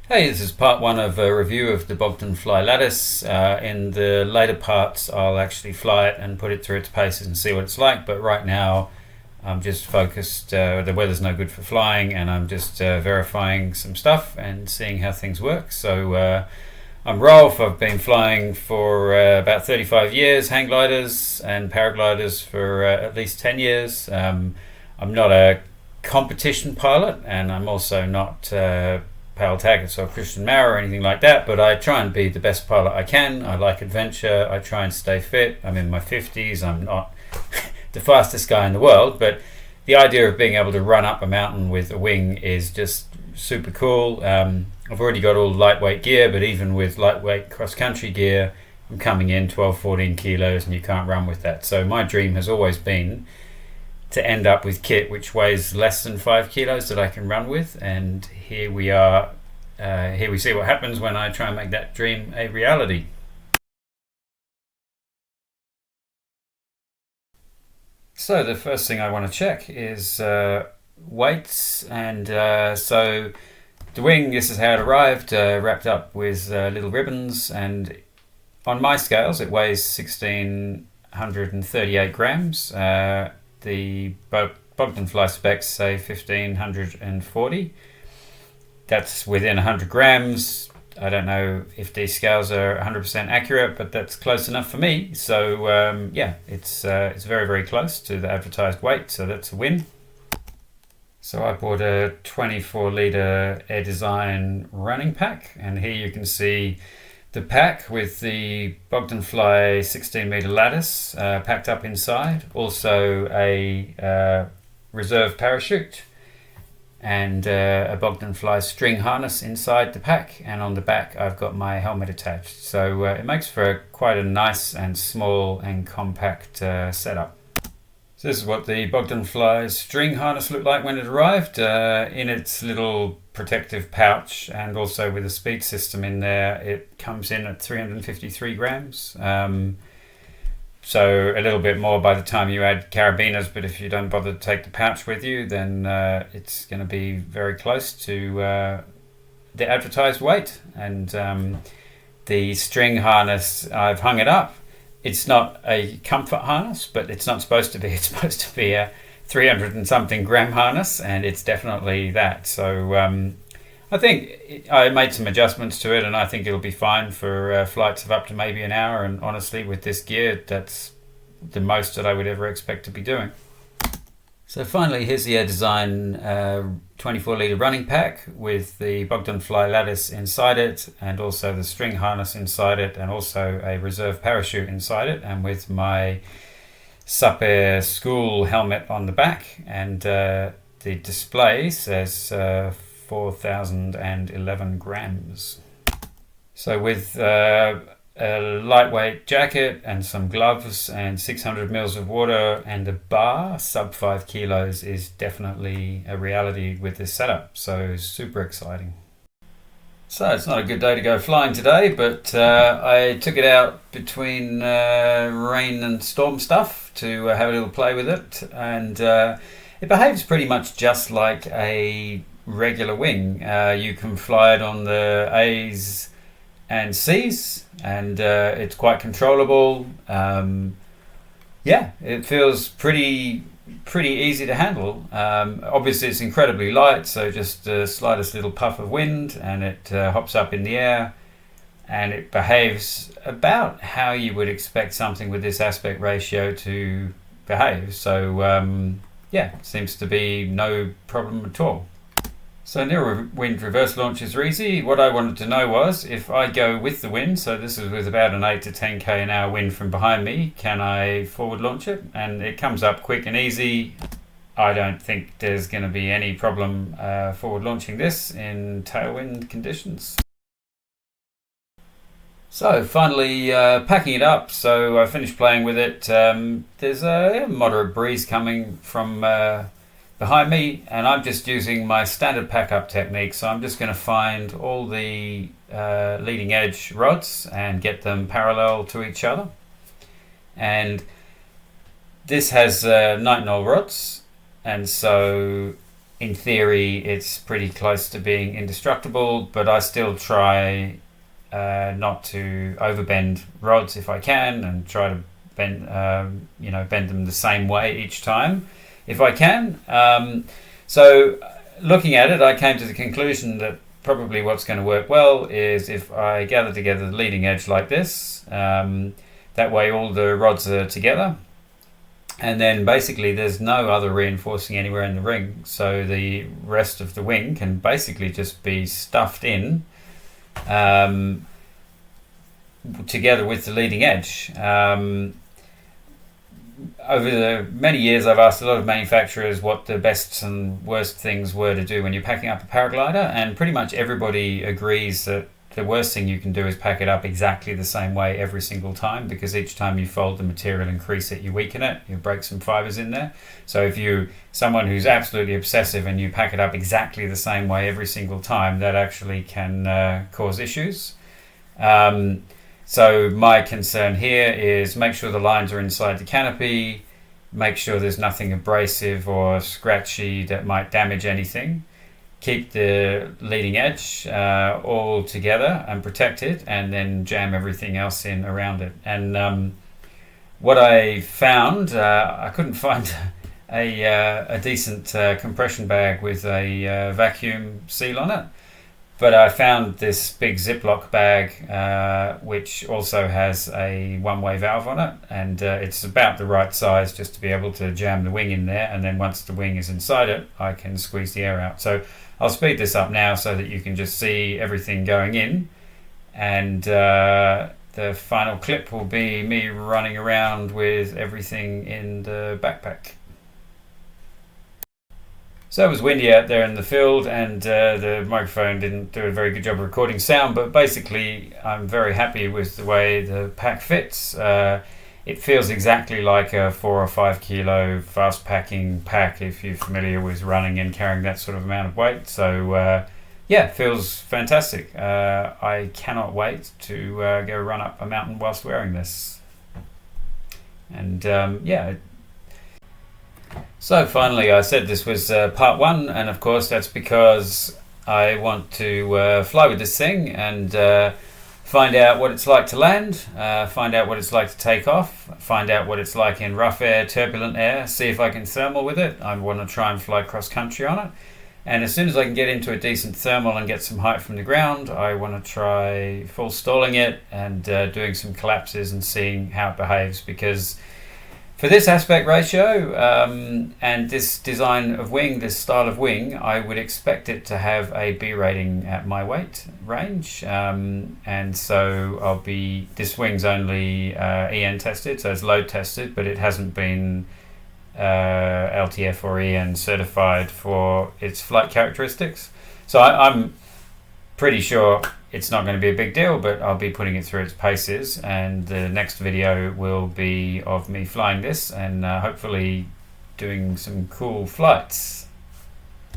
Hey, this is part one of a review of the Bogdanfly Lattice. In the later parts, I'll actually fly it and put it through its paces and see what it's like. But right now, I'm just focused. The weather's no good for flying, and I'm just verifying some stuff and seeing how things work. I'm Rolf. I've been flying for about 35 years, hang gliders and paragliders for at least 10 years. I'm not a competition pilot, and I'm also not Pal Taggart or Christian Maurer or anything like that, but I try and be the best pilot I can. I like adventure. I try and stay fit. I'm in my 50s. I'm not the fastest guy in the world, but the idea of being able to run up a mountain with a wing is just super cool. I've already got all lightweight gear, but even with lightweight cross-country gear, I'm coming in 12, 14 kilos, and you can't run with that. So my dream has always been to end up with kit which weighs less than 5 kilos that I can run with, and here we are. Here we see what happens when I try and make that dream a reality. So the first thing I want to check is weights, and so the wing, this is how it arrived, wrapped up with little ribbons, and on my scales it weighs 1638 grams. The Bogdanfly specs say 1540. That's within 100 grams. I don't know if these scales are 100% accurate, but that's close enough for me. So yeah, it's very, very close to the advertised weight, so that's a win. So I bought a 24-litre Air Design running pack, and here you can see the pack with the Bogdanfly 16-metre lattice packed up inside. Also a reserve parachute and a Bogdanfly string harness inside the pack, and on the back I've got my helmet attached. So it makes for quite a nice and small and compact setup. So this is what the Bogdanfly string harness looked like when it arrived, in its little protective pouch, and also with a speed system in there. It comes in at 353 grams. So a little bit more by the time you add carabiners, but if you don't bother to take the pouch with you, then it's going to be very close to the advertised weight. And the string harness, I've hung it up. It's not a comfort harness, but it's not supposed to be. It's supposed to be a 300 and something gram harness, and it's definitely that. So I think I made some adjustments to it, and I think it'll be fine for flights of up to maybe an hour. And honestly, with this gear, that's the most that I would ever expect to be doing. So finally, here's the Air Design 24-litre running pack with the Bogdanfly Lattice inside it, and also the string harness inside it, and also a reserve parachute inside it, and with my Sup Air school helmet on the back. And the display says 4,011 grams. So with a lightweight jacket and some gloves and 600 mils of water and a bar, sub 5 kilos is definitely a reality with this setup. So super exciting. So it's not a good day to go flying today, but I took it out between rain and storm stuff to have a little play with it, and it behaves pretty much just like a regular wing. You can fly it on the A's and C's, and it's quite controllable. Yeah, it feels pretty easy to handle. Obviously it's incredibly light, so just the slightest little puff of wind and it hops up in the air, and it behaves about how you would expect something with this aspect ratio to behave. So yeah, seems to be no problem at all. So near wind reverse launches are easy. What I wanted to know was, if I go with the wind, so this is with about an 8 to 10k an hour wind from behind me, can I forward launch it? And it comes up quick and easy. I don't think there's going to be any problem forward launching this in tailwind conditions. So finally packing it up, so I finished playing with it. There's a moderate breeze coming from behind me, and I'm just using my standard pack-up technique. So I'm just going to find all the leading edge rods and get them parallel to each other. And this has nitinol rods, and so in theory, it's pretty close to being indestructible, but I still try not to overbend rods if I can, and try to bend them the same way each time if I can. So looking at it, I came to the conclusion that probably what's going to work well is if I gather together the leading edge like this. That way all the rods are together, and then basically there's no other reinforcing anywhere in the ring, so the rest of the wing can basically just be stuffed in together with the leading edge. Over the many years, I've asked a lot of manufacturers what the best and worst things were to do when you're packing up a paraglider, and pretty much everybody agrees that the worst thing you can do is pack it up exactly the same way every single time, because each time you fold the material and crease it, you weaken it, you break some fibers in there. So if you're someone who's absolutely obsessive and you pack it up exactly the same way every single time, that actually can cause issues. So my concern here is make sure the lines are inside the canopy, make sure there's nothing abrasive or scratchy that might damage anything. Keep the leading edge all together and protected, and then jam everything else in around it. And what I found, I couldn't find a decent compression bag with a vacuum seal on it, but I found this big Ziploc bag which also has a one-way valve on it, and it's about the right size just to be able to jam the wing in there, and then once the wing is inside it, I can squeeze the air out. So I'll speed this up now so that you can just see everything going in, and the final clip will be me running around with everything in the backpack. So it was windy out there in the field, and the microphone didn't do a very good job of recording sound, but basically I'm very happy with the way the pack fits. It feels exactly like a 4 or 5 kilo fast packing pack if you're familiar with running and carrying that sort of amount of weight. So yeah, it feels fantastic. I cannot wait to go run up a mountain whilst wearing this. And yeah. So finally, I said this was part 1, and of course that's because I want to fly with this thing and find out what it's like to land, find out what it's like to take off, find out what it's like in rough air, turbulent air, see if I can thermal with it. I want to try and fly cross country on it. And as soon as I can get into a decent thermal and get some height from the ground, I want to try full stalling it and doing some collapses and seeing how it behaves, because for this aspect ratio and this design of wing, this style of wing, I would expect it to have a B rating at my weight range. And so this wing's only EN tested, so it's load tested, but it hasn't been LTF or EN certified for its flight characteristics. So I'm pretty sure it's not going to be a big deal, but I'll be putting it through its paces, and the next video will be of me flying this and hopefully doing some cool flights.